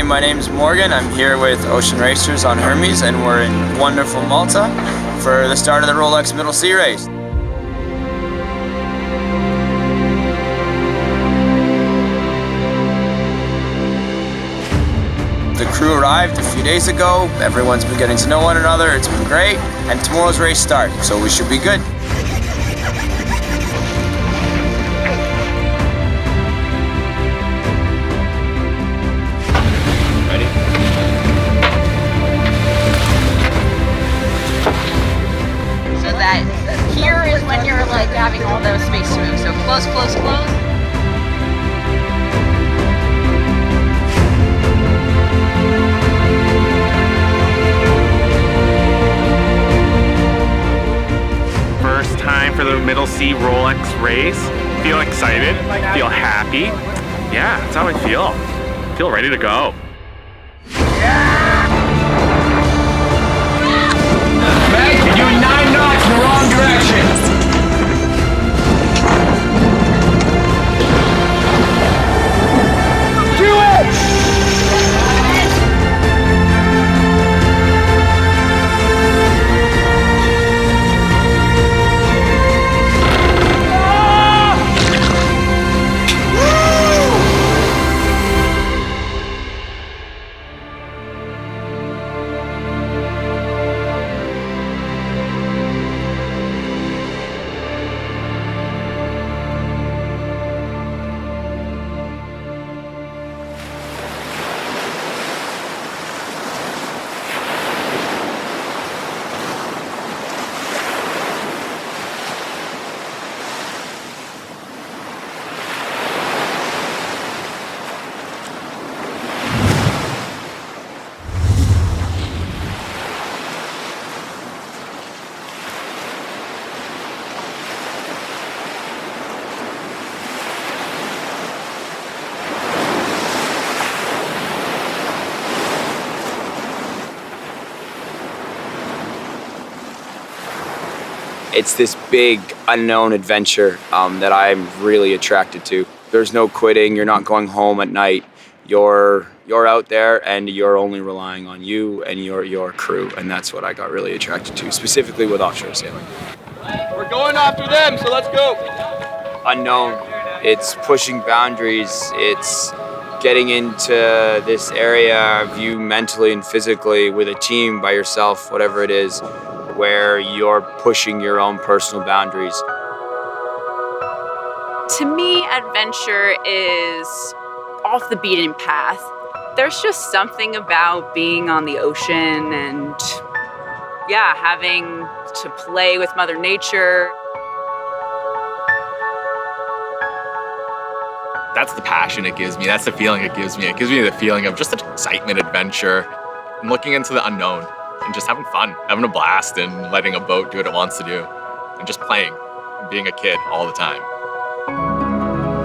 morning, my name is Morgan. I'm here with Ocean Racers on Hermes, and we're in wonderful Malta for the start of the Rolex Middle Sea race. The crew arrived a few days ago. Everyone's been getting to know one another. It's been great. And tomorrow's race start, so we should be good. Ready? So that here is when you're like having all those space to move. So close, close, close. First time for the Middle Sea Rolex race. Feel excited, feel happy. Yeah, that's how I feel. Feel ready to go. Meg, you're doing 9 knots in the wrong direction. Do it! It's this big, unknown adventure that I'm really attracted to. There's no quitting, you're not going home at night. You're out there and you're only relying on you and your crew, and that's what I got really attracted to, specifically with offshore sailing. We're going after them, so let's go. Unknown, it's pushing boundaries, it's getting into this area of you mentally and physically with a team, by yourself, whatever it is, where you're pushing your own personal boundaries. To me, adventure is off the beaten path. There's just something about being on the ocean and, yeah, having to play with Mother Nature. That's the passion it gives me. That's the feeling it gives me. It gives me the feeling of just excitement, adventure, and looking into the unknown. And just having fun, having a blast, and letting a boat do what it wants to do. And just playing, and being a kid all the time.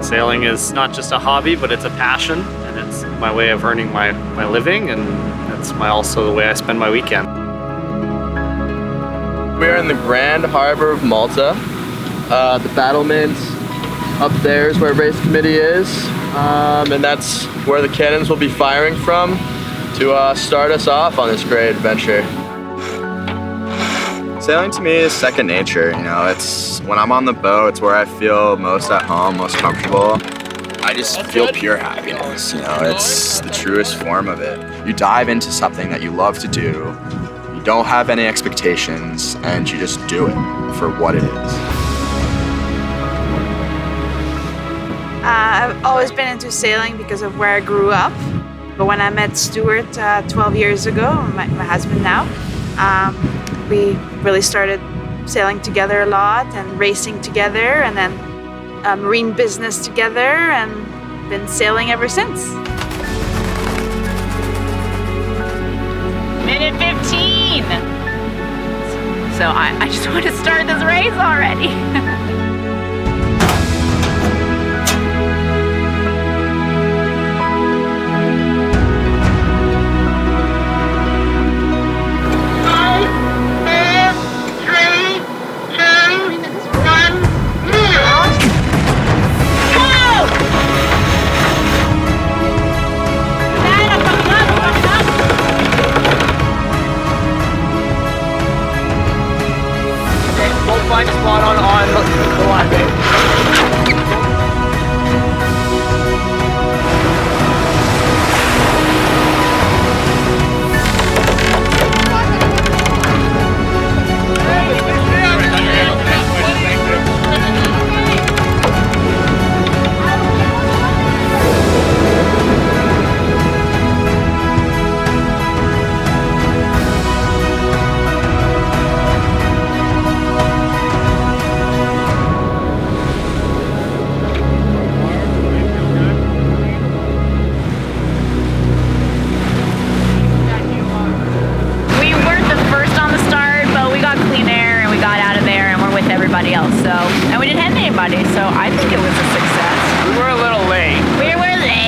Sailing is not just a hobby, but it's a passion, and it's my way of earning my living, and it's also the way I spend my weekend. We are in the Grand Harbor of Malta. The battlements up there is where race committee is, and that's where the cannons will be firing from to start us off on this great adventure. Sailing to me is second nature, you know. It's when I'm on the boat, it's where I feel most at home, most comfortable. I just feel pure happiness, you know. It's the truest form of it. You dive into something that you love to do, you don't have any expectations, and you just do it for what it is. I've always been into sailing because of where I grew up. But when I met Stuart 12 years ago, my husband now, we really started sailing together a lot and racing together, and then marine business together, and been sailing ever since. Minute 15. So I just want to start this race already. Go! find a spot on the line, babe. We weren't the first on the start, but we got clean air and we got out of there and we're with everybody else. So, and we didn't hit anybody, so I think it was a success. We were a little late. We were late.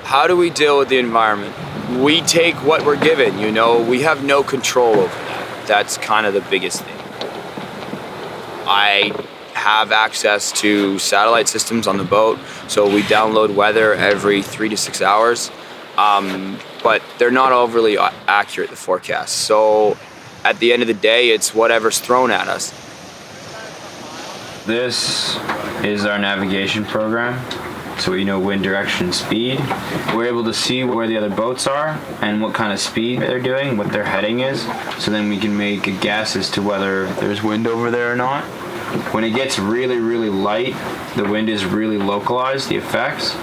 How do we deal with the environment? We take what we're given, you know, we have no control over that. That's kind of the biggest thing. I have access to satellite systems on the boat, so we download weather every 3 to 6 hours, but they're not overly accurate, the forecasts. So at the end of the day, it's whatever's thrown at us. This is our navigation program. So we know wind direction and speed. We're able to see where the other boats are and what kind of speed they're doing, what their heading is. So then we can make a guess as to whether there's wind over there or not. When it gets really, really light, the wind is really localized, the effects.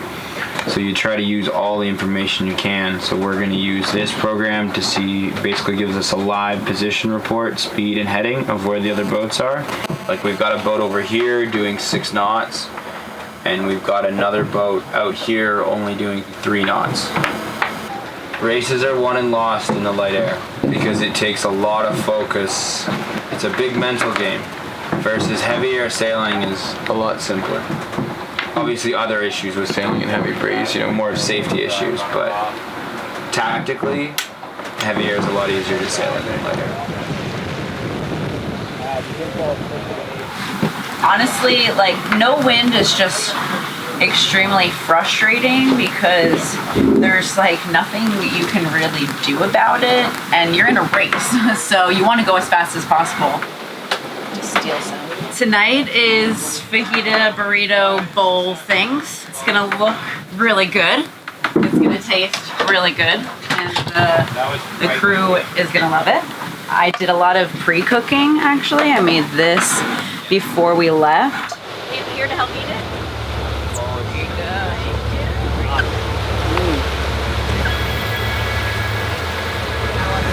So you try to use all the information you can. So we're going to use this program to see, basically gives us a live position report, speed and heading of where the other boats are. Like we've got a boat over here doing 6 knots. And we've got another boat out here only doing 3 knots. Races are won and lost in the light air because it takes a lot of focus. It's a big mental game versus heavy air sailing is a lot simpler. Obviously other issues with sailing in heavy breeze, you know, more of safety issues, but tactically, heavy air is a lot easier to sail in than light air. Honestly, like, no wind is just extremely frustrating because there's like nothing you can really do about it, and you're in a race, so you want to go as fast as possible. Steal some. Tonight is fajita burrito bowl things. It's gonna look really good. It's gonna taste really good, and the crew is gonna love it. I did a lot of pre-cooking, actually. I made this before we left. Are you here to help eat it? There you go.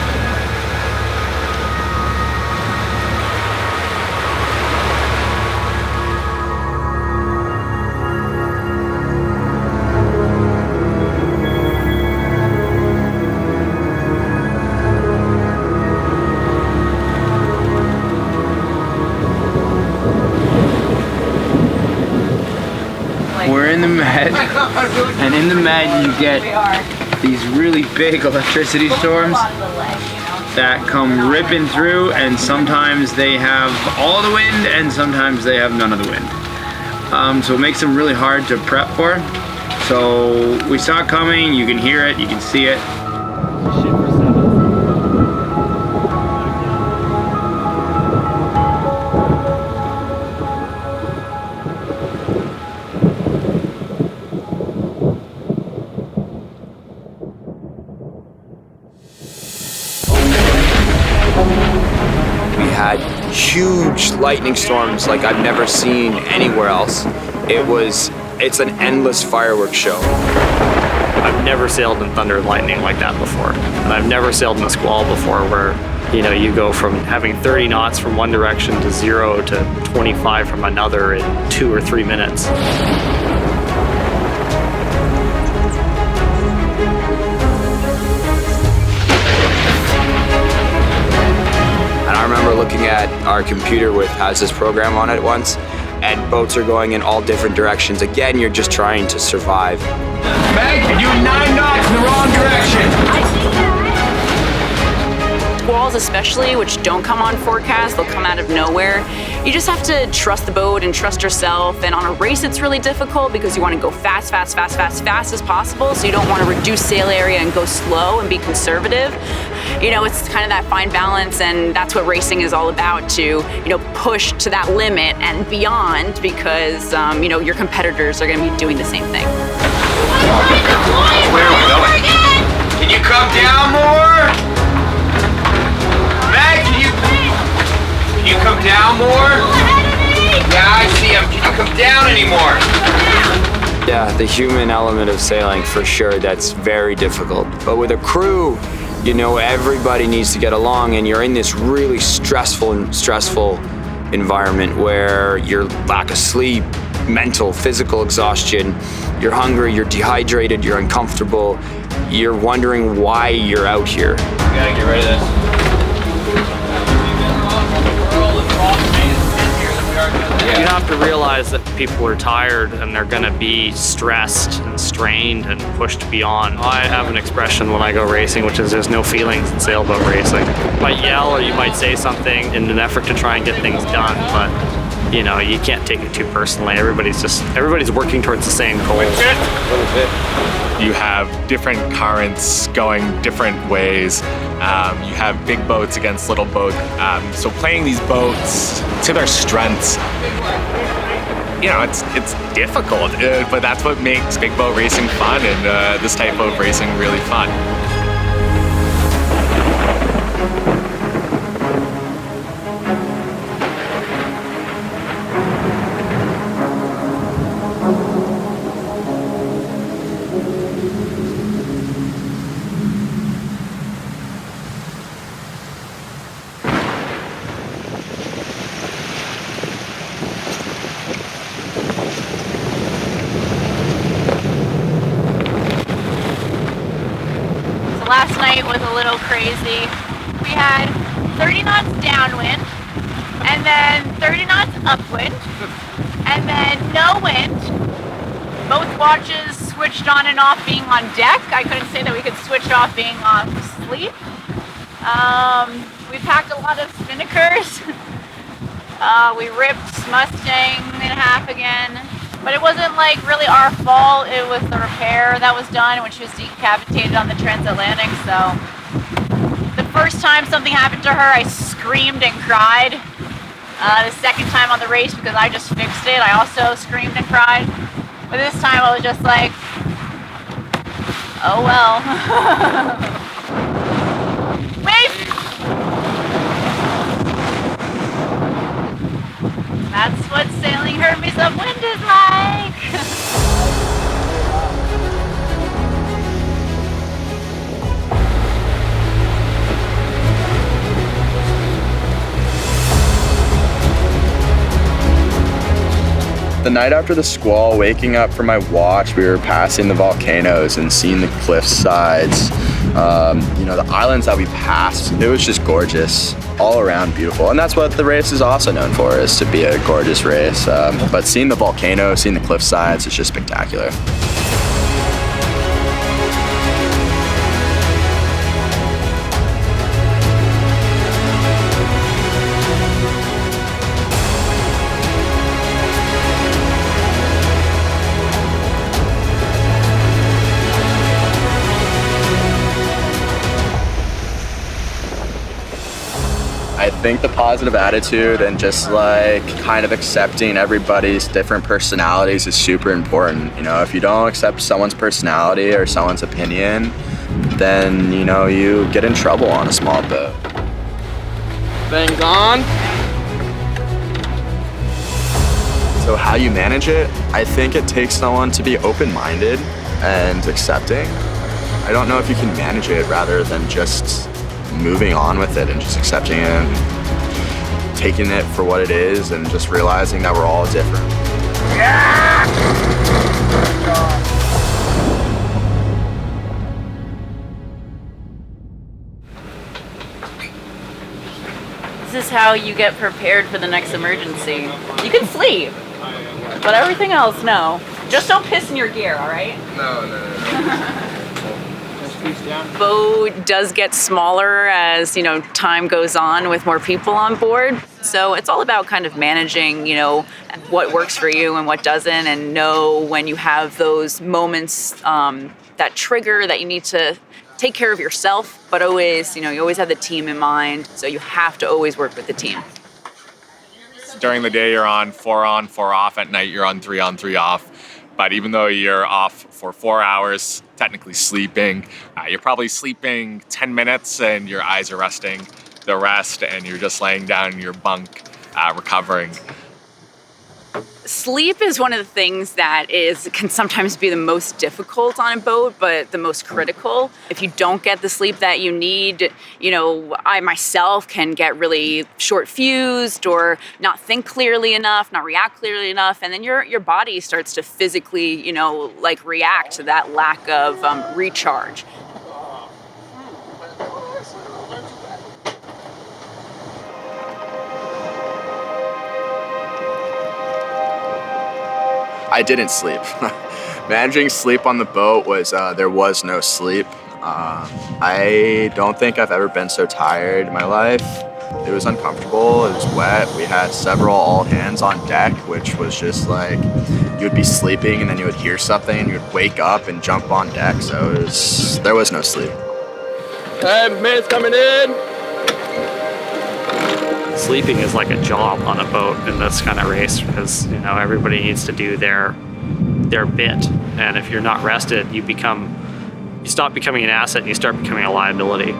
We're in the Med, and in the Med you get these really big electricity storms that come ripping through, and sometimes they have all the wind and sometimes they have none of the wind. So it makes them really hard to prep for. So we saw it coming, you can hear it, you can see it. We had huge lightning storms like I've never seen anywhere else. It's an endless fireworks show. I've never sailed in thunder and lightning like that before. And I've never sailed in a squall before where, you know, you go from having 30 knots from one direction to 0 to 25 from another in 2 or 3 minutes. And I remember looking at our computer with hazardous program on it once, and boats are going in all different directions. Again, you're just trying to survive. Meg, you're doing 9 knots in the wrong direction. Squalls especially, which don't come on forecast, they'll come out of nowhere. You just have to trust the boat and trust yourself. And on a race, it's really difficult because you want to go fast as possible. So you don't want to reduce sail area and go slow and be conservative. You know, it's kind of that fine balance, and that's what racing is all about, to, you know, push to that limit and beyond, because, you know, your competitors are going to be doing the same thing. Where are we going? Can you come down more? Meg, can you come down more? Yeah, I see him. Can you come down anymore? Yeah, the human element of sailing, for sure, that's very difficult. But with a crew, you know, everybody needs to get along, and you're in this really stressful environment where you're lack of sleep, mental, physical exhaustion, you're hungry, you're dehydrated, you're uncomfortable, you're wondering why you're out here. You gotta get rid of this. You have to realize that people are tired and they're going to be stressed and strained and pushed beyond. I have an expression when I go racing, which is there's no feelings in sailboat racing. You might yell or you might say something in an effort to try and get things done, but you know, you can't take it too personally. Everybody's working towards the same goal. You have different currents going different ways. You have big boats against little boats. So playing these boats to their strengths, you know, it's difficult, but that's what makes big boat racing fun, and this type of racing really fun. Last night was a little crazy. We had 30 knots downwind, and then 30 knots upwind, and then no wind. Both watches switched on and off being on deck. I couldn't say that we could switch off being off sleep. We packed a lot of spinnakers. We ripped Mustang in half again. But it wasn't like really our fault. It was the repair that was done when she was decapitated on the transatlantic. So the first time something happened to her, I screamed and cried. The second time on the race, because I just fixed it, I also screamed and cried. But this time I was just like, oh well. Wait! That's what sailing Hermes upwind is like. The night after the squall, waking up from my watch, we were passing the volcanoes and seeing the cliff sides. You know, the islands that we passed, it was just gorgeous, all around beautiful. And that's what the race is also known for, is to be a gorgeous race. But seeing the volcanoes, seeing the cliff sides, it's just spectacular. I think the positive attitude and just like kind of accepting everybody's different personalities is super important. You know, if you don't accept someone's personality or someone's opinion, then, you know, you get in trouble on a small boat. Things on. So how you manage it, I think it takes someone to be open-minded and accepting. I don't know if you can manage it rather than just moving on with it and just accepting it and taking it for what it is and just realizing that we're all different. This is how you get prepared for the next emergency. You can sleep, but everything else, no. Just don't piss in your gear, all right? No. Boat does get smaller as, time goes on with more people on board. So it's all about kind of managing, what works for you and what doesn't, and know when you have those moments that trigger that you need to take care of yourself, but always, you always have the team in mind. So you have to always work with the team. During the day, you're on 4 off. At night, you're on 3 off. But even though you're off for 4 hours, technically sleeping, you're probably sleeping 10 minutes and your eyes are resting the rest, and you're just laying down in your bunk, recovering. Sleep is one of the things that can sometimes be the most difficult on a boat, but the most critical. If you don't get the sleep that you need, I myself can get really short-fused or not think clearly enough, not react clearly enough, and then your body starts to physically, react to that lack of recharge. I didn't sleep. Managing sleep on the boat was, there was no sleep. I don't think I've ever been so tired in my life. It was uncomfortable, it was wet. We had several all hands on deck, which was just like, you would be sleeping and then you would hear something and you would wake up and jump on deck. So there was no sleep. Okay, minutes coming in. Sleeping is like a job on a boat in this kind of race because, everybody needs to do their bit. And if you're not rested, you stop becoming an asset and you start becoming a liability.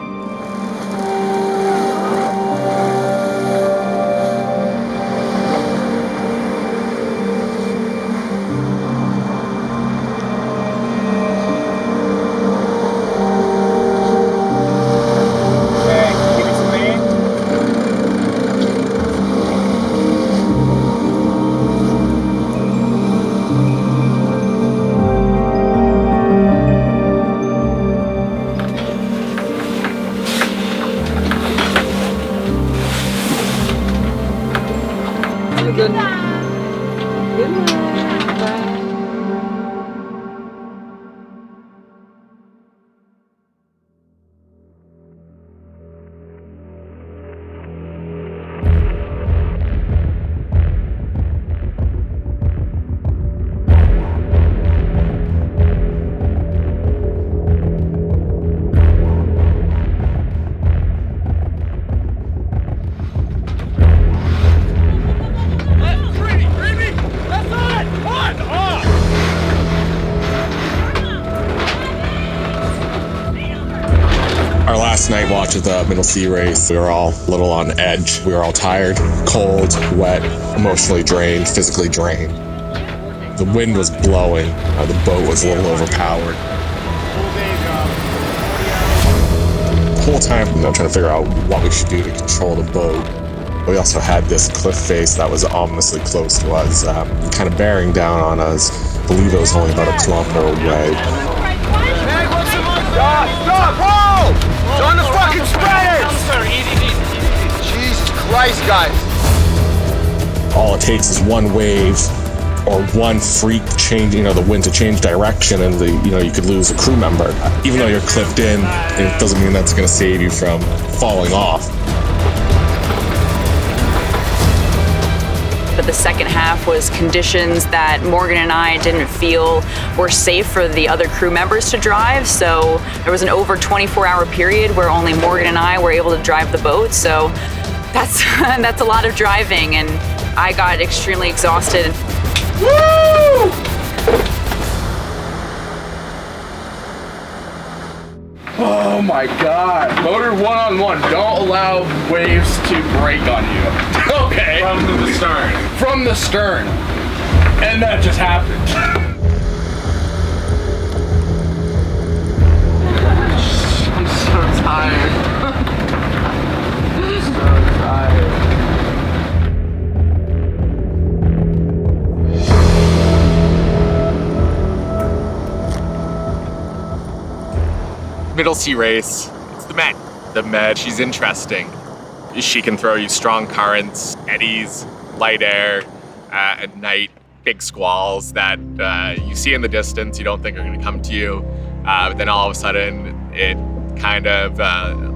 Last night watch of the Middle Sea race, we were all a little on edge. We were all tired, cold, wet, emotionally drained, physically drained. The wind was blowing, the boat was a little overpowered. The whole time, trying to figure out what we should do to control the boat. We also had this cliff face that was ominously close to us, kind of bearing down on us. I believe it was only about a kilometer away. Stop! Whoa! It's on the fucking spreaders! Jesus Christ, guys! All it takes is one wave or one freak change, the wind to change direction, and you could lose a crew member. Even though you're clipped in, it doesn't mean that's going to save you from falling off. But the second half was conditions that Morgan and I didn't feel were safe for the other crew members to drive. So there was an over 24-hour period where only Morgan and I were able to drive the boat. So that's a lot of driving, and I got extremely exhausted. Woo! Oh my God. Motor one-on-one. Don't allow waves to break on you. Okay. From the stern. From the stern. And that just happened. Middle Sea race. It's the Med. The Med, she's interesting. She can throw you strong currents, eddies, light air, at night, big squalls that you see in the distance, you don't think are gonna come to you. But then all of a sudden, it kind of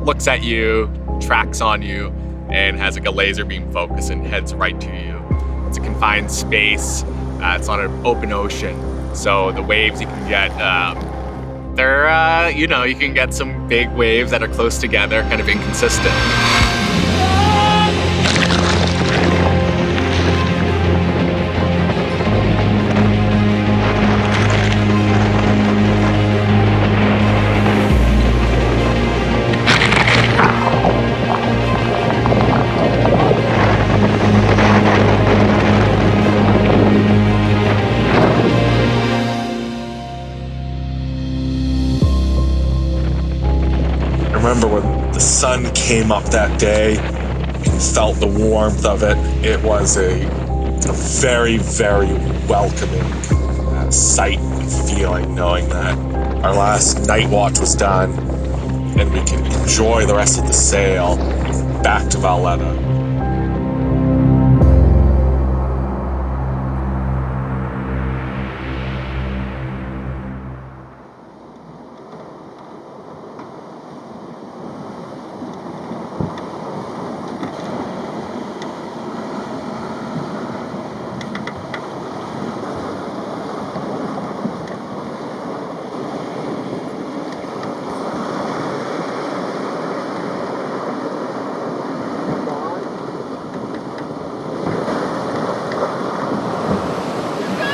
looks at you, tracks on you, and has like a laser beam focus and heads right to you. It's a confined space. It's on an open ocean. So the waves you can get, you know, you can get some big waves that are close together, kind of inconsistent. I remember when the sun came up that day and felt the warmth of it. It was a very, very welcoming sight and feeling, knowing that our last night watch was done and we can enjoy the rest of the sail back to Valletta.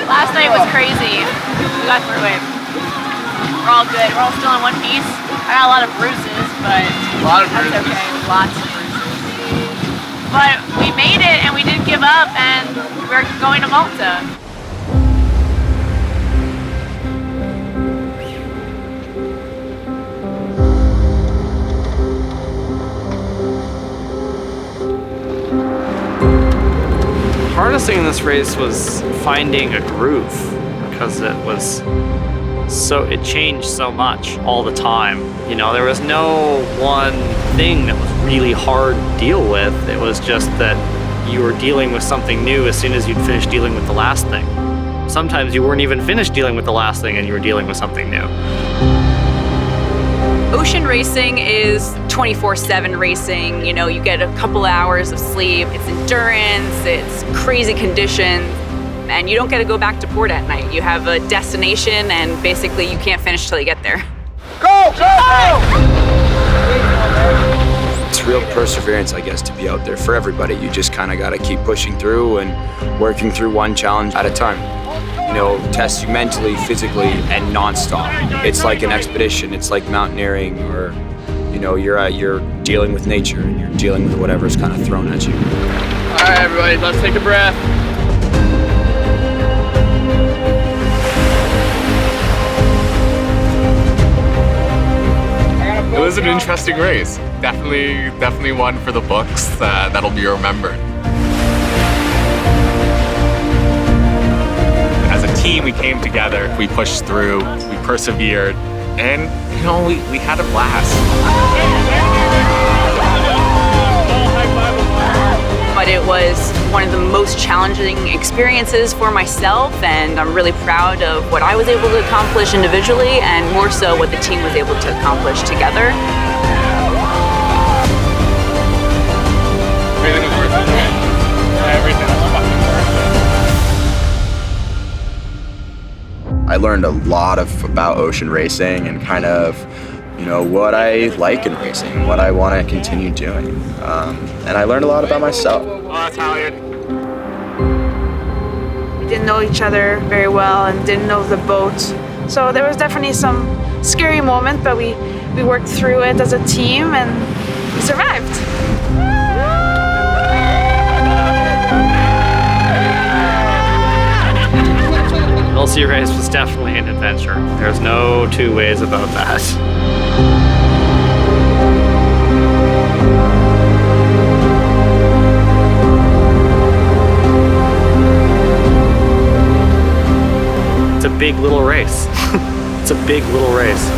Last night was crazy. We got through it. We're all good. We're all still in one piece. I got a lot of bruises, but that's okay. Lots of bruises. But we made it and we didn't give up, and we're going to Malta. Hardest thing in this race was finding a groove, because it changed so much all the time. You know, there was no one thing that was really hard to deal with. It was just that you were dealing with something new as soon as you'd finished dealing with the last thing. Sometimes you weren't even finished dealing with the last thing and you were dealing with something new. Ocean racing is 24/7 racing. You know, you get a couple hours of sleep. It's endurance, it's crazy conditions, and you don't get to go back to port at night. You have a destination, and basically you can't finish till you get there. Go, go, go! It's real perseverance, I guess, to be out there for everybody. You just kind of got to keep pushing through and working through one challenge at a time. You know, test you mentally, physically, and nonstop. It's like an expedition. It's like mountaineering, or you know, you're dealing with nature and you're dealing with whatever's kind of thrown at you. All right, everybody, let's take a breath. It was an interesting race. Definitely one for the books that'll be remembered. As a team, we came together, we pushed through, we persevered, and you know, we had a blast. But it was one of the most challenging experiences for myself, and I'm really proud of what I was able to accomplish individually, and more so what the team was able to accomplish together. Everything was worth it. Everything was fucking worth it. I learned a lot about ocean racing and kind of, you know, what I like in racing, what I want to continue doing. And I learned a lot about myself. Oh, that's Halyard. We didn't know each other very well and didn't know the boat. So there was definitely some scary moment, but we worked through it as a team and we survived. Middle Sea race was definitely an adventure. There's no two ways about that. It's a big little race. It's a big little race.